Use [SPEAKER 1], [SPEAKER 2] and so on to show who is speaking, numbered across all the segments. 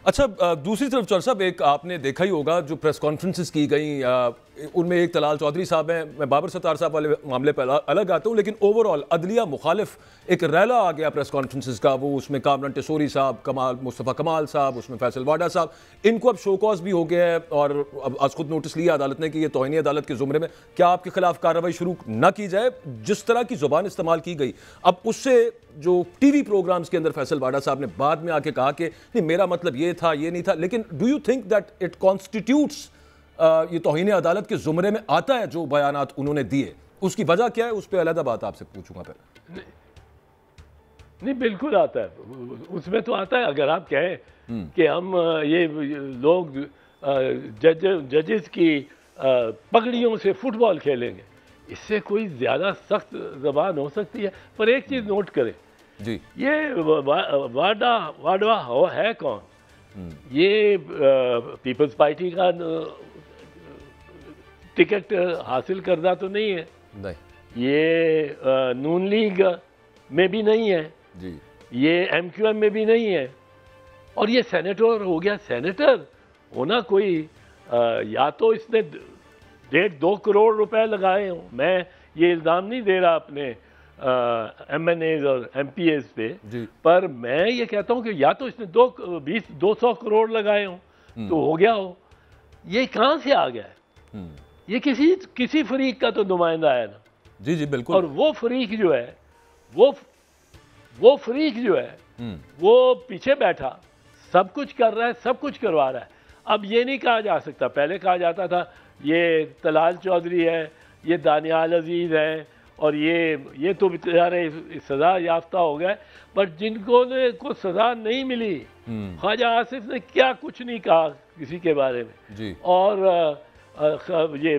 [SPEAKER 1] अच्छा, दूसरी तरफ चौर साहब, एक आपने देखा ही होगा जो प्रेस कॉन्फ्रेंसेस की गई, उनमें एक तलाल चौधरी साहब हैं, मैं बाबर सत्तार साहब वाले मामले पर अलग आता हूँ, लेकिन ओवरऑल अदलिया मुखालिफ एक रैला आ गया प्रेस कॉन्फ्रेंसेस का। वो उसमें कामरान टेसोरी साहब, कमाल मुस्तफ़ा कमाल साहब, उसमें फैसल वाडा साहब, इनको अब शोकॉज भी हो गया है और अब आज खुद नोटिस लिया अदालत ने कि ये तौहीन अदालत के ज़ुमरे में क्या आपके खिलाफ कार्रवाई शुरू न की जाए। जिस तरह की ज़ुबान इस्तेमाल की गई, अब उससे जो टीवी प्रोग्राम्स के अंदर फैसल वाडा साहब ने बाद में आके कहा कि नहीं मेरा मतलब ये था, ये नहीं था, लेकिन do you think that it constitutes, ये तौहीन अदालत के जुमरे में आता है जो बयानात उन्होंने दिए? उसकी वजह क्या है, उस पर अलग बात आपसे पूछूंगा फिर।
[SPEAKER 2] नहीं, बिल्कुल आता है, उसमें तो आता है। अगर आप कहें कि हम ये लोग जजेस की पगड़ियों से फुटबॉल खेलेंगे, इससे कोई ज़्यादा सख्त ज़बान हो सकती है। पर एक चीज़ नोट करें
[SPEAKER 1] जी,
[SPEAKER 2] ये वाडवा है कौन? ये पीपल्स पार्टी का टिकट हासिल करदा तो नहीं है,
[SPEAKER 1] नहीं,
[SPEAKER 2] ये नून लीग में भी नहीं है
[SPEAKER 1] जी,
[SPEAKER 2] ये एमक्यूएम में भी नहीं है, और ये सेनेटर हो गया। सेनेटर होना कोई या तो इसने 1.5-2 करोड़ रुपए लगाए हों। मैं ये इल्ज़ाम नहीं दे रहा अपने एमएनएज और एमपीएस पे, पर मैं ये कहता हूँ कि या तो इसने 200 करोड़ लगाए हों तो हो गया हो। ये कहाँ से आ गया है? ये किसी फरीक का तो नुमाइंदा है ना।
[SPEAKER 1] जी जी बिल्कुल।
[SPEAKER 2] और वो फरीक जो है, वो फरीक जो है वो पीछे बैठा सब कुछ कर रहा है, सब कुछ करवा रहा है। अब ये नहीं कहा जा सकता, पहले कहा जाता था ये तलाल चौधरी है, ये दानियाल अजीज़ है, और ये तो बेचारे सज़ा याफ्ता हो गए। बट जिनको ने को सज़ा नहीं मिली, ख्वाजा आसिफ ने क्या कुछ नहीं कहा किसी के बारे में
[SPEAKER 1] जी।
[SPEAKER 2] और ये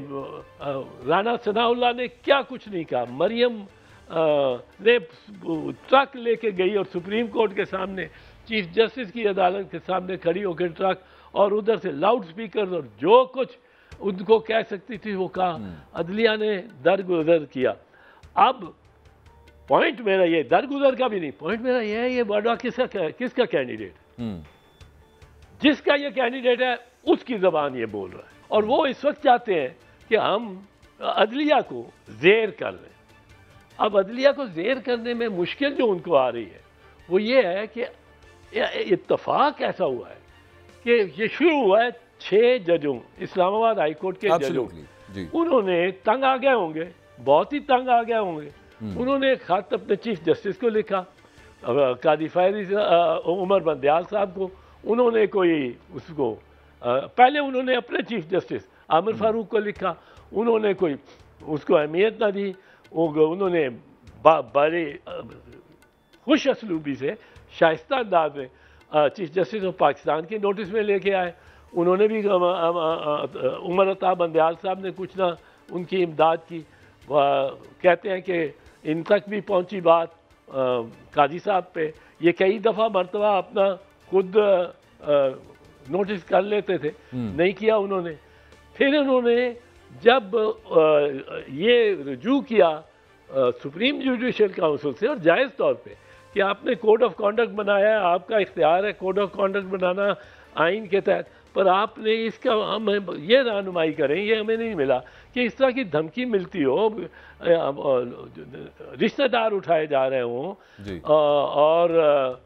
[SPEAKER 2] राना सनाउल्लाह ने क्या कुछ नहीं कहा। मरियम ने ट्रक लेके गई और सुप्रीम कोर्ट के सामने, चीफ जस्टिस की अदालत के सामने खड़ी होकर ट्रक, और उधर से लाउड स्पीकर और जो कुछ उनको कह सकती थी वो कहा। अदलिया ने दरगुजर किया। अब पॉइंट मेरा ये दरगुजर का भी नहीं, पॉइंट मेरा ये है, ये वाडवा किसका कैंडिडेट, जिसका ये कैंडिडेट है उसकी ज़बान ये बोल रहा है, और वो इस वक्त चाहते हैं कि हम अदलिया को ज़ेर कर लें। अब अदलिया को ज़ेर करने में मुश्किल जो उनको आ रही है वो ये है कि इत्तफाक ऐसा हुआ है कि ये शुरू हुआ है 6 जजों, इस्लामाबाद हाई कोर्ट के जजों, उन्होंने तंग आ गए होंगे, बहुत ही तंग आ गए होंगे। उन्होंने एक खत अपने चीफ जस्टिस को लिखा, कादी फैज़ उमर बंदयाल साहब को। उन्होंने कोई उसको पहले उन्होंने अपने चीफ जस्टिस आमिर फारूक को लिखा, उन्होंने कोई उसको अहमियत ना दी। उन्होंने बड़े खुश असलूबी से, शाइस्ता अंदाज में चीफ जस्टिस ऑफ पाकिस्तान के नोटिस में लेके आए। उन्होंने भी उमर अता बंदयाल साहब ने कुछ ना उनकी इमदाद की। कहते हैं कि इन तक भी पहुंची बात काजी साहब पे, ये कई दफ़ा मरतबा अपना खुद नोटिस कर लेते थे, नहीं किया उन्होंने। फिर उन्होंने जब ये रुजू किया सुप्रीम जुडिशल काउंसिल से, और जायज़ तौर पे कि आपने कोड ऑफ कॉन्डक्ट बनाया है, आपका इख्तियार है कोड ऑफ कॉन्डक्ट बनाना आइन के तहत, पर आपने इसका हम ये रहनुमाई करें, ये हमें नहीं मिला कि इस तरह की धमकी मिलती हो, रिश्तेदार उठाए जा रहे हों और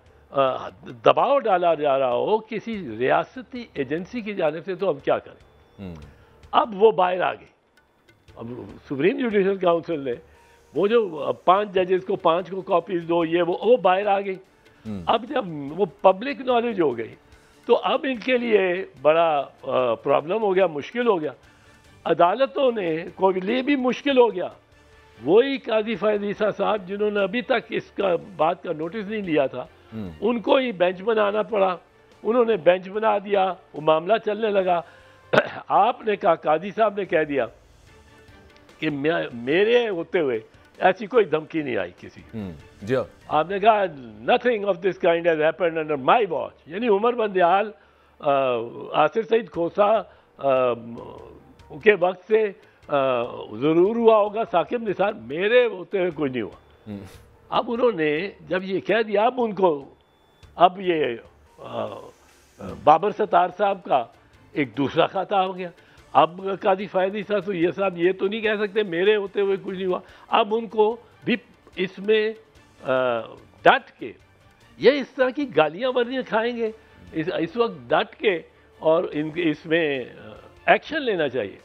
[SPEAKER 2] दबाव डाला जा रहा हो किसी रियासती एजेंसी की जानिब से, तो हम क्या करें? अब वो बाहर आ गई। अब सुप्रीम जुडिशल काउंसिल ने वो जो 5 जजेस को 5 को कॉपीज दो, ये वो बाहर आ गई। अब जब वो पब्लिक नॉलेज हो गई तो अब इनके लिए बड़ा प्रॉब्लम हो गया, मुश्किल हो गया। अदालतों ने को लिए भी मुश्किल हो गया। वही काजी फैज़ साहब जिन्होंने अभी तक इसका बात का नोटिस नहीं लिया था, उनको ही बेंच बनाना पड़ा। उन्होंने बेंच बना दिया, वो मामला चलने लगा। आपने कहा, काजी साहब ने कह दिया कि मेरे होते हुए ऐसी कोई धमकी नहीं आई किसी की। आपने कहा nothing of this kind has happened under my watch, यानी उमर बंदयाल, आसिफ सईद खोसा उनके वक्त से ज़रूर हुआ होगा, साकिब निसार, मेरे होते हुए कोई नहीं हुआ। अब उन्होंने जब ये कह दिया, अब उनको अब ये बाबर सत्तार साहब का एक दूसरा खाता हो गया। अब कादी फायदी साहब तो ये साहब ये तो नहीं कह सकते मेरे होते हुए कुछ नहीं हुआ। अब उनको भी इसमें डट के ये इस तरह की गालियां वर्दियां खाएंगे इस वक्त डट के, और इसमें एक्शन लेना चाहिए।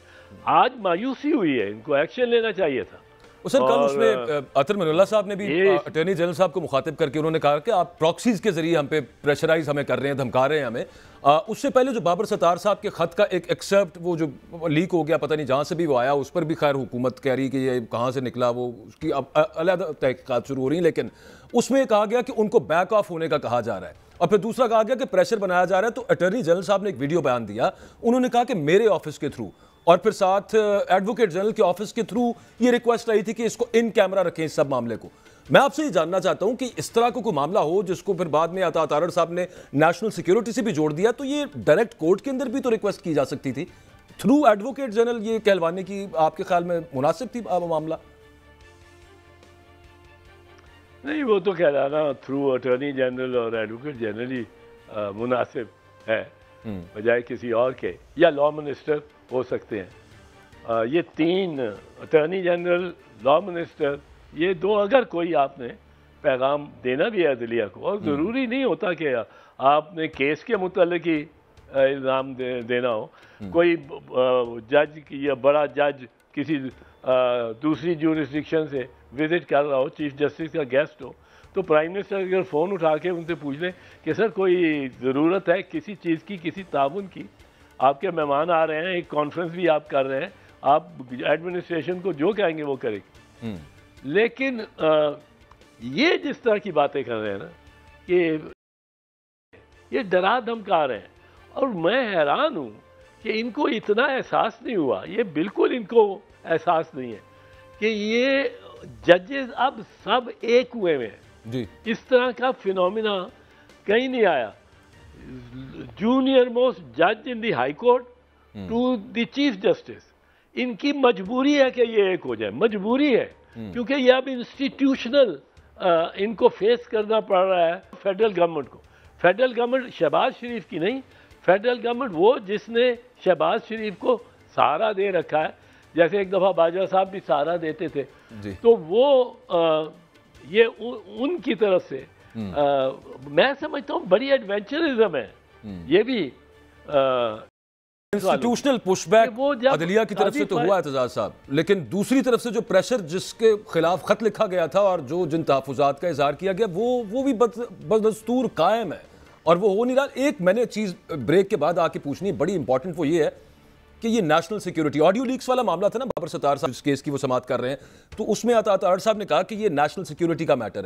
[SPEAKER 2] आज मायूसी हुई है, इनको एक्शन लेना चाहिए था।
[SPEAKER 1] सर कल उसमें अतर मनोल्लाह साहब ने भी अटॉर्नी जनरल साहब को मुखातिब करके उन्होंने कहा कि आप प्रॉक्सीज के जरिए हम पे प्रेशराइज हमें कर रहे हैं, धमका रहे हैं हमें। उससे पहले जो बाबर सत्तार साहब के खत का एक एक्सेप्ट वो जो लीक हो गया, पता नहीं जहाँ से भी वो आया, उस पर भी खैर हुकूमत कह रही कि ये कहाँ से निकला, वो उसकी अब अलग तहकीकात शुरू हो रही हैं, लेकिन उसमें कहा गया कि उनको बैक ऑफ होने का कहा जा रहा है। और फिर दूसरा कहा गया कि प्रेशर बनाया जा रहा है। तो अटॉर्नी जनरल साहब ने एक वीडियो बयान दिया, उन्होंने कहा कि मेरे ऑफिस के थ्रू, और फिर साथ एडवोकेट जनरल के ऑफिस के थ्रू ये रिक्वेस्ट आई थी कि इसको इन कैमरा रखें इस सब मामले को। मैं आपसे ये जानना चाहता हूं कि इस तरह का कोई मामला हो जिसको फिर बाद में अता तारड़ साहब ने नेशनल सिक्योरिटी से भी जोड़ दिया, तो ये डायरेक्ट कोर्ट के अंदर भी तो रिक्वेस्ट की जा सकती थी थ्रू एडवोकेट जनरल। ये कहलवाने की आपके ख्याल में मुनासिब थी मामला?
[SPEAKER 2] नहीं, वो तो कहलाना थ्रू अटॉर्नी जनरल और एडवोकेट जनरल ही मुनासिब है बजाय किसी और के, या लॉ मिनिस्टर हो सकते हैं। ये तीन अटॉर्नी जनरल, लॉ मिनिस्टर, ये दो, अगर कोई आपने पैगाम देना भी है अदलिया को, और ज़रूरी नहीं होता कि आपने केस के मुतल्लिक ही इल्ज़ाम देना हो। कोई जज या बड़ा जज किसी दूसरी जुरिस्डिक्शन से विजिट कर रहा हो, चीफ जस्टिस का गेस्ट हो, तो प्राइम मिनिस्टर अगर फ़ोन उठा के उनसे पूछ लें कि सर कोई ज़रूरत है किसी चीज़ की, किसी ताउन की, आपके मेहमान आ रहे हैं, एक कॉन्फ्रेंस भी आप कर रहे हैं, आप एडमिनिस्ट्रेशन को जो कहेंगे वो करेगी। लेकिन ये जिस तरह की बातें कर रहे हैं ना कि ये डरा धमका रहे हैं, और मैं हैरान हूँ कि इनको इतना एहसास नहीं हुआ, ये बिल्कुल इनको एहसास नहीं है कि ये जजेस अब सब एक हुए हैं जी। इस तरह का फिनोमिना कहीं नहीं आया। जूनियर मोस्ट जज in the high court to the chief justice, इनकी मजबूरी है कि ये एक हो जाए, मजबूरी है, क्योंकि ये अब इंस्टीट्यूशनल इनको फेस करना पड़ रहा है फेडरल गवर्नमेंट को। फेडरल गवर्नमेंट शहबाज शरीफ की नहीं, फेडरल गवर्नमेंट वो जिसने शहबाज शरीफ को सहारा दे रखा है, जैसे एक दफ़ा बाजवा साहब भी सहारा देते थे जी। तो वो ये उनकी तरफ से मैं समझता हूँ बड़ी एडवेंचरिज्म है ये भी।
[SPEAKER 1] इंस्टीट्यूशनल पुशबैक अदलिया की तरफ से तो हुआ एतजाज साहब, लेकिन दूसरी तरफ से जो प्रेशर जिसके खिलाफ खत लिखा गया था और जो जिन तहफुजात का इजहार किया गया वो भी बदस्तूर कायम है, और वो हो नहीं रहा। एक मैंने चीज़ ब्रेक के बाद आके पूछनी बड़ी इंपॉर्टेंट, वो ये है कि ये नेशनल सिक्योरिटी ऑडियो लीक्स वाला मामला था ना, बाबर सत्तार साहब इस केस की वो समाअत कर रहे हैं, तो उसमें अता तारड़ साहब ने कहा कि ये नेशनल सिक्योरिटी का मैटर है।